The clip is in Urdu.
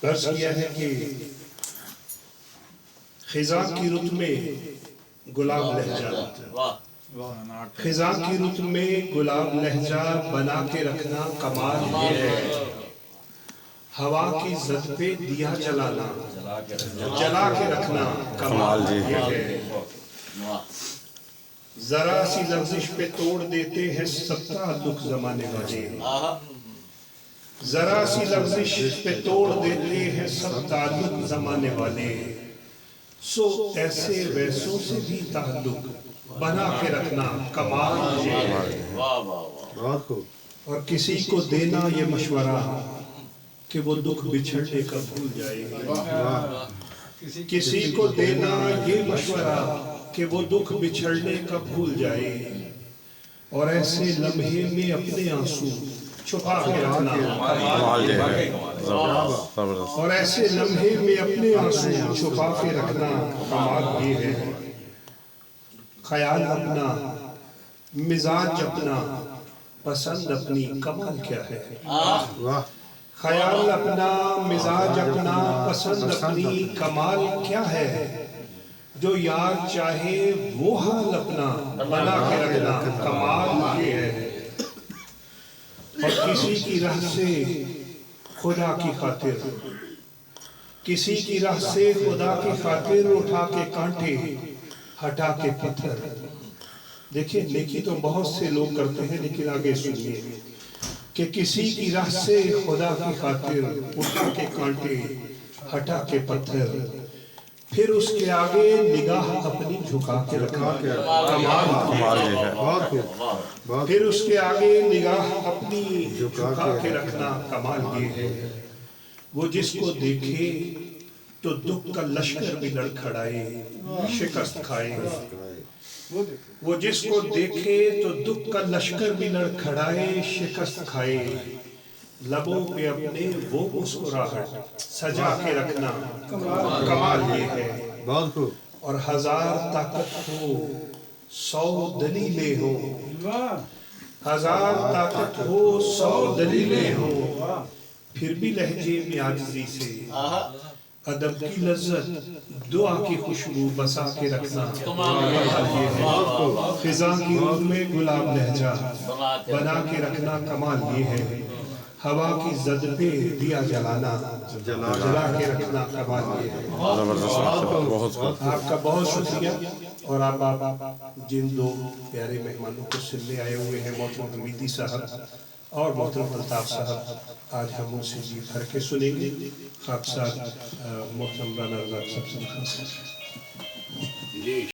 عرض کیا ہے کہ خزاں کی رت میں گلاب لہجہ، خزاں کی رت میں گلاب لہجہ بنا کے رکھنا کمال یہ ہے، ہوا کی زد پہ دیا جلانا جلا کے رکھنا کمال یہ ہے، ذرا سی لغزش پہ توڑ دیتے ہیں سب تعلق زمانے والے، ذرا سی لغزش پہ توڑ دیتے ہیں سب تعلق زمانے والے، سو ایسے ویسوں سے بھی تعلق بنا کے رکھنا کمال یہ ہے، اور کسی کو دینا یہ مشورہ کہ وہ دکھ بچھڑنے کا بھول جائے، کسی کو دینا یہ مشورہ کہ وہ دکھ بچھڑنے کا بھول جائے، اور ایسے لمحے میں اپنے آنسو چھپا کے رکھنا کمال یہ ہے، اور ایسے لمحے میں اپنے آنسو چھپا کے رکھنا کمال یہ ہے، خیال اپنا، مزاج اپنا، پسند اپنی، کمال کیا ہے، خیال اپنا، مزاج اپنا، پسند اپنی، کمال کیا ہے، جو یار چاہے وہ حال اپنا بنا کے رکھنا کمال یہ ہے، اور کسی کی راہ سے خدا کی خاطر، کسی کی راہ سے خدا کی خاطر اٹھا کے کانٹے ہٹا کے پتھر، دیکھیں نیکی تو بہت سے لوگ کرتے ہیں لیکن آگے سنیے کہ کسی کی راہ سے خدا کی خاطر اٹھا کے کانٹے ہٹا کے پتھر، پھر اس کے آگے نگاہ اپنی جھکا کے رکھنا کمال یہ ہے، پھر اس کے آگے نگاہ اپنی جھکا کے رکھنا کمال یہ ہے، وہ جس کو دیکھے تو دکھ کا لشکر بھی لڑکھڑائے شکست کھائے، وہ جس کو دیکھے تو دکھ کا لشکر بھی لڑکھڑائے شکست کھائے، لبوں پہ اپنے وہ مسکراہٹ سجا کے رکھنا کمال یہ ہے، اور ہزار طاقت ہو 100 دلیلیں ہو، ہزار طاقت ہو 100 دلیلیں ہو، پھر بھی لہجے میں عاجزی سے ادب کی لذت دعا کی خوشبو بسا کے رکھنا کمال یہ ہے، خزاں کی رت میں گلاب لہجہ بنا کے رکھنا کمال یہ ہے، ہوا کی زد پہ دیا جلانا جلا کے رکھنا کمال یہ ہے۔ آپ کا بہت شکریہ، اور آپ جن دو پیارے مہمانوں کو سننے آئے ہوئے ہیں، محترم حمیدی صاحب اور محترم الطاف صاحب، آج ہم ان سے جی بھر کے سنیں گے، خاکسار محترم رانا رضا صاحب۔